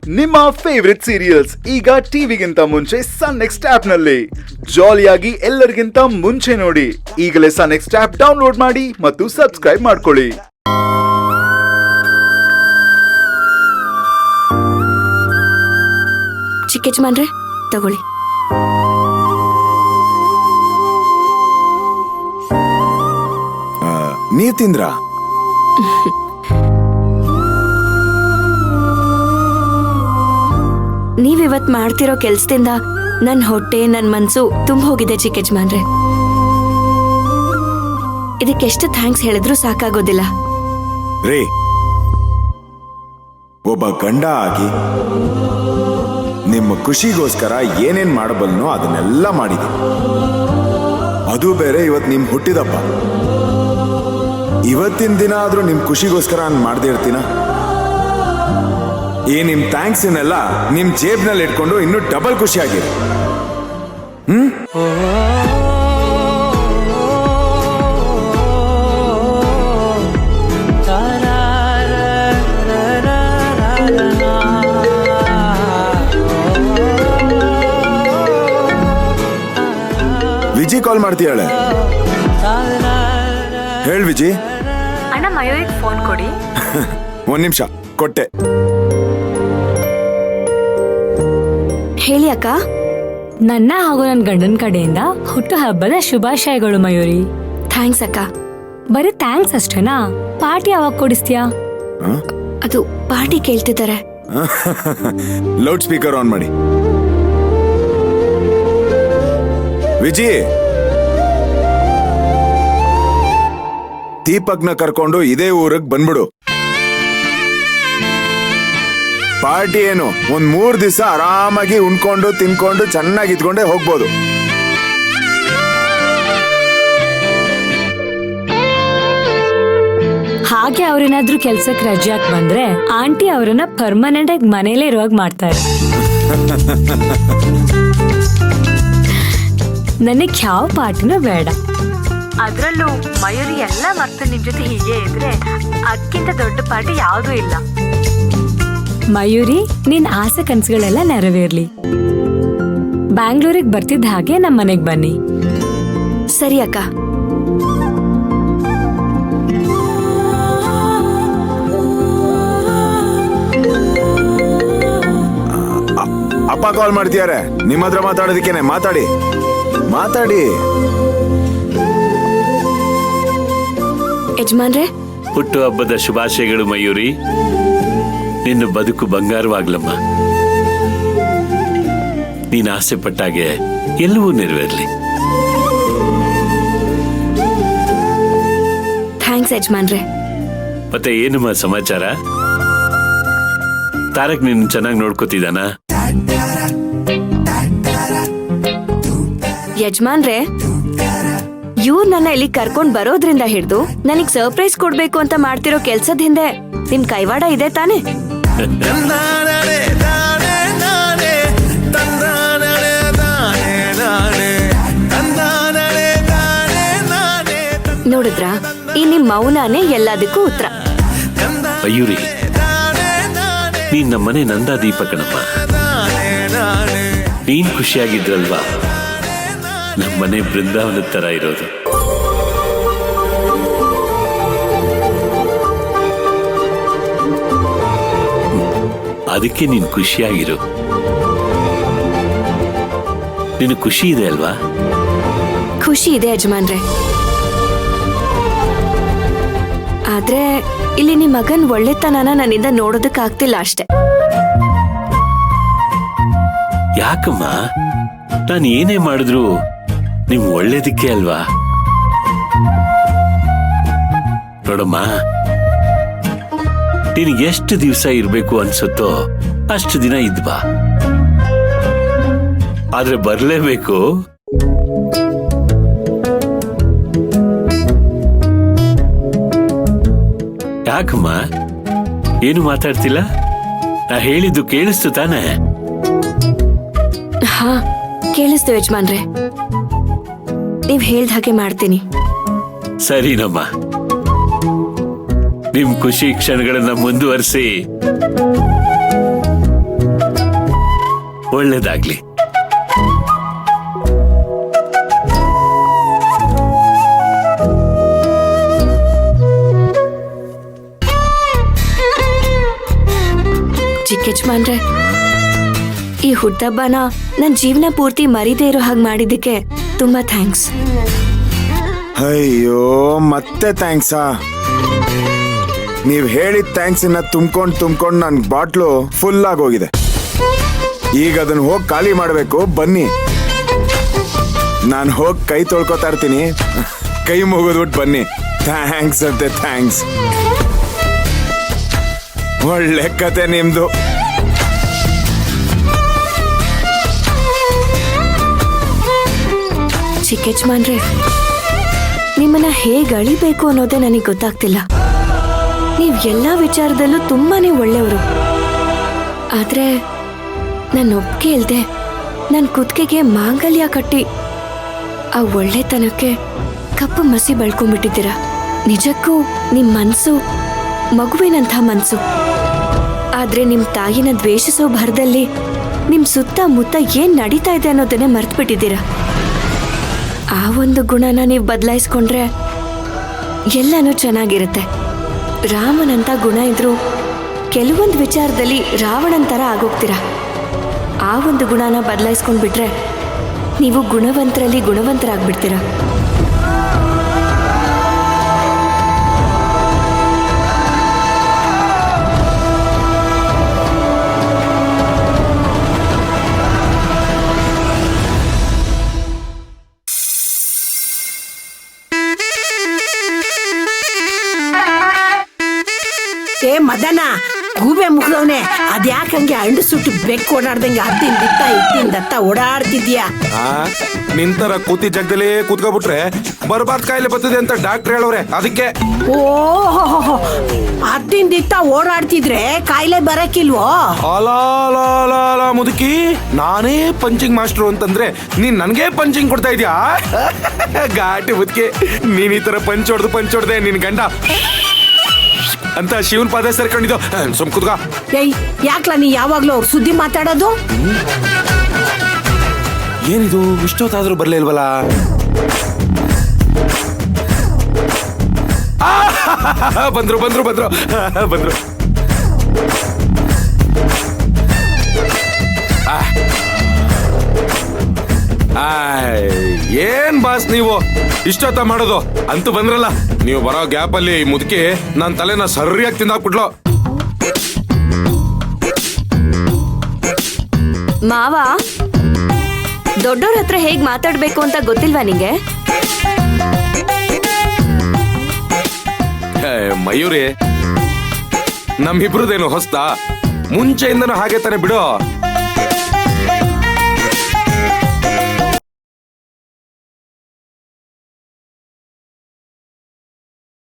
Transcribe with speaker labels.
Speaker 1: ನಿಮ್ಮ favourite serials ಈಗ ಟಿವಿಗಿಂತ ಮುಂಚೆ ಸನ್ ನೆಕ್ಸ್ಟ್ ಆಪ್ ನಲ್ಲಿ ಜಾಲಿಯಾಗಿ ಎಲ್ಲರಿಗಿಂತ ಮುಂಚೆ ನೋಡಿ. ಈಗಲೇ ಸನ್ ನೆಕ್ಸ್ಟ್ ಆಪ್ ಡೌನ್ಲೋಡ್ ಮಾಡಿ ಮತ್ತು ಸಬ್ಸ್ಕ್ರೈಬ್ ಮಾಡ್ಕೊಳ್ಳಿ.
Speaker 2: ಚಿಕ್ಕ ಯಜಮಾನ್ರೆ ತಗೊಳ್ಳಿ.
Speaker 3: ನೀವ್ ತಿಂದ್ರಾ?
Speaker 2: ನೀವಿವತ್ ಮಾಡ್ತಿರೋ ಕೆಲ್ಸದಿಂದ ನನ್ ಹೊಟ್ಟೆ ನನ್ ಮನ್ಸು ತುಂಬ ಹೋಗಿದೆ ಚಿಕ್ಕ ಯಜಮಾನ್ರೆ. ಇದಕ್ಕೆಷ್ಟು ಥ್ಯಾಂಕ್ಸ್ ಹೇಳಿದ್ರು ಸಾಕಾಗೋದಿಲ್ಲ.
Speaker 3: ರೇ, ಒಬ್ಬ ಗಂಡ ಆಗಿ ನಿಮ್ಮ ಖುಷಿಗೋಸ್ಕರ ಏನೇನ್ ಮಾಡಬಲ್ನೋ ಅದನ್ನೆಲ್ಲ ಮಾಡಿದೆ. ಅದು ಬೇರೆ ಇವತ್ ನಿಮ್ ಹುಟ್ಟಿದಪ್ಪ. ಇವತ್ತಿನ ದಿನ ಆದ್ರೂ ನಿಮ್ ಖುಷಿಗೋಸ್ಕರ ನಾನು ಮಾಡದೇ ಇರ್ತೀನ? ಈ ನಿಮ್ ಥ್ಯಾಂಕ್ಸ್ ಇನ್ನೆಲ್ಲ ನಿಮ್ ಜೇಬ್ನಲ್ಲಿ ಇಟ್ಕೊಂಡು ಇನ್ನೂ ಡಬಲ್ ಖುಷಿ ಆಗಿರಿ. ವಿಜಿ ಕಾಲ್ ಮಾಡ್ತೀಯಾಳೆ? ಹೇಳ್ ವಿಜಿ.
Speaker 4: ಅಣ್ಣ ಮಯೂರಿಗೆ ಫೋನ್ ಕೊಡಿ.
Speaker 3: ಒಂದ್ ನಿಮಿಷ ಕೊಟ್ಟೆ.
Speaker 2: ಹೇಳಿ ಅಕ್ಕ.
Speaker 4: ನನ್ನ ಹಾಗೂ ನನ್ನ ಗಂಡನ ಕಡೆಯಿಂದ ಹುಟ್ಟು ಹಬ್ಬದ ಶುಭಾಶಯಗಳು ಮಯೂರಿ.
Speaker 2: ಥ್ಯಾಂಕ್ಸ್ ಅಕ್ಕ.
Speaker 4: ಬರೀ ಥ್ಯಾಂಕ್ಸ್ ಅಷ್ಟೇನಾ? ಪಾರ್ಟಿ ಯಾವಾಗ ಕೊಡಿಸ್ತೀಯಾ?
Speaker 2: ಅದು ಪಾರ್ಟಿ ಕೇಳ್ತಿದ್ದಾರೆ.
Speaker 3: ಲೌಡ್ ಸ್ಪೀಕರ್ ಆನ್ ಮಾಡಿ. ವಿಜಿ, ದೀಪಕ್ನ ಕರ್ಕೊಂಡು ಇದೇ ಊರಿಗೆ ಬಂದ್ಬಿಡು. ಪಾರ್ಟಿ ಏನು, ಒಂದ್ 3 ದಿವಸ ಆರಾಮಾಗಿ ಉಣ್ಕೊಂಡು ತಿನ್ಕೊಂಡು ಚೆನ್ನಾಗಿ ಇದ್ಕೊಂಡೆ ಹೋಗ್ಬೋದು.
Speaker 4: ಹಾಗೆ ಅವ್ರೇನಾದ್ರೂ ಕೆಲ್ಸಕ್ಕೆ ರಜೆ ಹಾಕಿ ಬಂದ್ರೆ ಆಂಟಿ ಅವರನ್ನ ಪರ್ಮನೆಂಟ್ ಆಗಿ ಮನೇಲೇ ಇರುವಾಗ ಮಾಡ್ತಾರೆ. ನನಗ್ ಯಾವ ಪಾರ್ಟಿನೂ ಬೇಡ. ಅದ್ರಲ್ಲೂ ಮಯೂರಿ ಎಲ್ಲ ಮರ್ತು ನಿಮ್ ಜೊತೆ ಹೀಗೆ ಇದ್ರೆ ಅದಕ್ಕಿಂತ ದೊಡ್ಡ ಪಾರ್ಟಿ ಯಾವುದೂ ಇಲ್ಲ. ಮಯೂರಿ, ನಿನ್ ಆಸೆ ಕನ್ಸುಗಳೆಲ್ಲ ನೆರವೇರ್ಲಿ. ಬ್ಯಾಂಗ್ಳೂರಿಗೆ ಬರ್ತಿದ್ದ ಹಾಗೆ ನಮ್ಮ ಮನೆಗ್ ಬನ್ನಿ.
Speaker 2: ಸರಿ ಅಕ್ಕ.
Speaker 3: ಅಪ್ಪ ಕಾಲ್ ಮಾಡ್ತಿದ್ದಾರೆ. ನಿಮ್ಮ ಹತ್ರ ಮಾತಾಡೋದಕ್ಕೇನೆ. ಮಾತಾಡಿ.
Speaker 2: ಯಜಮಾನ್ರೆ,
Speaker 5: ಹುಟ್ಟು ಹಬ್ಬದ ಶುಭಾಶಯಗಳು ಮಯೂರಿ. ನಿನ್ನ ಬದುಕು ಬಂಗಾರವಾಗ್ಲಮ್ಮ. ನೀನ್ ಆಸೆ ಪಟ್ಟಾಗೆ ಎಲ್ಲವೂ ನೆರವೇರ್ಲಿ.
Speaker 2: ಥ್ಯಾಂಕ್ಸ್ ಯಜಮಾನ್ರೆ.
Speaker 5: ಮತ್ತೆ ಏನಮ್ಮ ಸಮಾಚಾರ? ತಾರಕ್ ನಿನ್ನ ಚೆನ್ನಾಗಿ ನೋಡ್ಕೋತಿದ್ದಾನ?
Speaker 2: ಯಜಮಾನ್ರೆ, ಇವ್ರು ನನ್ನ ಇಲ್ಲಿ ಕರ್ಕೊಂಡ್ ಬರೋದ್ರಿಂದ ಹಿಡ್ದು ನನಗ್ ಸರ್ಪ್ರೈಸ್ ಕೊಡ್ಬೇಕು ಅಂತ ಮಾಡ್ತಿರೋ ಕೆಲ್ಸದ ಹಿಂದೆ ನಿಮ್ ಕೈವಾಡ ಇದೆ ತಾನೆ? ನೋಡಿದ್ರಾ, ಈ ನಿಮ್ ಮೌನಾನೇ ಎಲ್ಲದಕ್ಕೂ ಉತ್ತರ.
Speaker 5: ಮಯೂರಿ, ನೀನ್ ನಮ್ಮನೆ ನಂದಾ ದೀಪ ಕಣಮ್ಮ. ನೀನ್ ಖುಷಿಯಾಗಿದ್ರಲ್ವಾ ನಮ್ಮನೆ ಬೃಂದಾವನದ ತರ ಇರೋದು. ಅದಕ್ಕೆ ನೀನ್ ಖುಷಿಯಾಗಿರು. ನಿನ್ ಖುಷಿ ಇದೆ ಅಲ್ವಾ?
Speaker 2: ಖುಷಿ ಇದೆ ಯಜಮಾನ್ರೆ. ಆದ್ರೆ ಇಲ್ಲಿ ನಿಮ್ ಮಗನ್ ಒಳ್ಳೆತನನ ನನ್ನಿಂದ ನೋಡೋದಕ್ಕಾಗ್ತಿಲ್ಲ ಅಷ್ಟೆ.
Speaker 5: ಯಾಕಮ್ಮ? ನಾನು ಏನೇ ಮಾಡಿದ್ರು ನಿಮ್ ಒಳ್ಳೇದಕ್ಕೆ ಅಲ್ವಾ? ನೋಡಮ್ಮ, ನಿನಗೆ ಎಷ್ಟು ದಿವಸ ಇರ್ಬೇಕು ಅನ್ಸುತ್ತೋ ಅಷ್ಟು ದಿನ ಇದ್ಬಾ. ಆದ್ರೆ ಬರ್ಲೇಬೇಕು. ಯಾಕಮ್ಮ ಏನು ಮಾತಾಡ್ತಿಲ್ಲ? ನಾ ಹೇಳಿದ್ದು ಕೇಳಿಸ್ತು ತಾನೆ?
Speaker 2: ಹಾ, ಕೇಳಿಸ್ತು ಯಜಮಾನ್ರೆ. ನೀವ್ ಹೇಳ್ದ ಹಾಗೆ ಮಾಡ್ತೀನಿ.
Speaker 5: ಸರಿನಮ್ಮ. ನಿಮ್ ಖುಷಿ ಕ್ಷಣಗಳನ್ನ ಮುಂದುವರಿಸಿ. ಒಳ್ಳೇದಾಗ್ಲಿ.
Speaker 2: ಚಿಕ್ಕ ಯಜಮಾನ್ರೆ, ಈ ಹುಟ್ಟಹಬ್ಬನ ನನ್ ಜೀವನ ಪೂರ್ತಿ ಮರೀದೇ ಇರೋ ಹಾಗೆ ಮಾಡಿದ್ದಕ್ಕೆ ತುಂಬಾ ಥ್ಯಾಂಕ್ಸ್.
Speaker 3: ಅಯ್ಯೋ ಮತ್ತೆ ಥ್ಯಾಂಕ್ಸಾ? ನೀವ್ ಹೇಳಿದ ಥ್ಯಾಂಕ್ಸ್ ಇನ್ನ ತುಂಬ್ಕೊಂಡ್ ನನ್ ಬಾಟ್ಲು ಫುಲ್ ಆಗೋಗಿದೆ. ಈಗ ಅದನ್ನ ಹೋಗಿ ಖಾಲಿ ಮಾಡ್ಬೇಕು. ಬನ್ನಿ, ನಾನು ಹೋಗಿ ಕೈ ತೊಳ್ಕೊತಾ ಇರ್ತೀನಿ. ಕೈ ಮುಗಿದ್ಬಿಟ್ಟು ಬನ್ನಿ. ಥ್ಯಾಂಕ್ಸ್ ಅಂತೆ ಥ್ಯಾಂಕ್ಸ್. ಒಳ್ಳೆ ಕತೆ ನಿಮ್ದು.
Speaker 2: ಚಿಕ್ಕ ಯಜಮಾನ್ರೆ, ನಿಮ್ಮನ್ನ ಹೇಗೆ ಅಳಿಬೇಕು ಅನ್ನೋದೇ ನನಗೆ ಗೊತ್ತಾಗ್ತಿಲ್ಲ. ನೀವ್ ಎಲ್ಲಾ ವಿಚಾರದಲ್ಲೂ ತುಂಬಾನೇ ಒಳ್ಳೆಯವರು. ಆದ್ರೆ ನನ್ನ ಒಪ್ಪಿಗೆ ಇಲ್ದೆ ನನ್ನ ಕುತ್ತಿಗೆಗೆ ಮಾಂಗಲ್ಯ ಕಟ್ಟಿ ಆ ಒಳ್ಳೆತನಕ್ಕೆ ಕಪ್ಪು ಮಸಿ ಬಳ್ಕೊಂಡ್ಬಿಟ್ಟಿದ್ದೀರ. ನಿಜಕ್ಕೂ ನಿಮ್ ಮನ್ಸು ಮಗುವಿನಂಥ ಮನ್ಸು. ಆದ್ರೆ ನಿಮ್ ತಾಯಿನ ದ್ವೇಷಿಸೋ ಭರದಲ್ಲಿ ನಿಮ್ ಸುತ್ತಮುತ್ತ ಏನ್ ನಡೀತಾ ಇದೆ ಅನ್ನೋದನ್ನೇ ಮರ್ತು ಬಿಟ್ಟಿದ್ದೀರ. ಆ ಒಂದು ಗುಣನ ನೀವು ಬದಲಾಯಿಸ್ಕೊಂಡ್ರೆ ಎಲ್ಲನೂ ಚೆನ್ನಾಗಿರುತ್ತೆ. ರಾಮನಂತ ಗುಣ ಇದ್ರು ಕೆಲವೊಂದು ವಿಚಾರದಲ್ಲಿ ರಾವಣನ್ ಥರ ಆಗೋಗ್ತೀರ. ಆ ಒಂದು ಗುಣನ ಬದಲಾಯಿಸ್ಕೊಂಡ್ಬಿಟ್ರೆ ನೀವು ಗುಣವಂತರಲ್ಲಿ ಗುಣವಂತರಾಗ್ಬಿಡ್ತೀರ.
Speaker 6: ಏ ಮದನ, ಗೂಬೆ ಮುಗ್ದವನೆ, ಅದ್ಯಾಕಂಗೆ ಅಂಡು ಸುಟ್ಟು ಬೆಕ್ಕು ಓಡಾಡ್ದಂಗೆ ಅತ್ತಿಂದಿತ್ತ ಇತ್ತಿಂದತ್ತ ಓಡಾಡ್ತಿದ್ಯಾ?
Speaker 7: ನಿಂತರ ಕೂತಿ ಜಗದಲ್ಲೇ ಕೂತ್ಕೊಬಿಟ್ರೆ ಬರ್ಬಾರ್ದು ಕಾಯಿಲೆ ಬರ್ತದೆ ಅಂತ ಡಾಕ್ಟರ್ ಹೇಳವ್ರೆ. ಅದಕ್ಕೆ
Speaker 6: ಓಹೋ, ಅತ್ತಿಂದಿತ್ತ ಓಡಾಡ್ತಿದ್ರೆ ಕಾಯಿಲೆ ಬರಕಿಲ್ವೋ?
Speaker 7: ಅಲಾಲ ಮುದುಕಿ, ನಾನೇ ಪಂಚಿಂಗ್ ಮಾಸ್ಟ್ರು ಅಂತಂದ್ರೆ ನೀನ್ ನನ್ಗೆ ಪಂಚಿಂಗ್ ಕೊಡ್ತಾ ಇದ್ಯಾ? ಘಾಟಿ ಮುದುಕಿ, ನೀನ್ ಈ ತರ ಪಂಚ್ ಹೊಡ್ದೆ ನಿನ್ ಗಂಡ ಅಂತ ಶಿವನ್ ಪಾದ ಸೇರ್ಕೊಂಡಿದ್ದು. ಸುಮ್ ಕುತ್ಕ.
Speaker 6: ಏಯ್, ಯಾಕ್ಲ ನೀ ಯಾವಾಗ್ಲೂ ಅವ್ರ ಸುದ್ದಿ ಮಾತಾಡೋದು?
Speaker 7: ಏನಿದು ಇಷ್ಟೊತ್ತಾದ್ರೂ ಬರ್ಲೇ ಇಲ್ವಲ್ಲ? ಬಂದ್ರು ಏನ್ ಬಾಸ್ ನೀವು ಇಷ್ಟೊತ್ತ ಮಾಡೋದು? ಅಂತೂ ಬಂದ್ರಲ್ಲ. ನೀವು ಬರೋ ಗ್ಯಾಪ್ ಅಲ್ಲಿ ಮುದುಕಿ ನನ್ ತಲೆನ ಸರಿಯಾಗಿ ತಿಂದಾಕ್ಬಿಟ್ಲು.
Speaker 2: ಮಾವ, ದೊಡ್ಡೋರ್ ಹತ್ರ ಹೇಗ್ ಮಾತಾಡ್ಬೇಕು ಅಂತ ಗೊತ್ತಿಲ್ವಾ ನಿಂಗೆ?
Speaker 7: ಮಯೂರಿ, ನಮ್ಮಿಬ್ರದೇನು ಹೊಸ್ತಾ? ಮುಂಚೆಯಿಂದನೂ ಹಾಗೆ ತಾನೆ ಬಿಡು.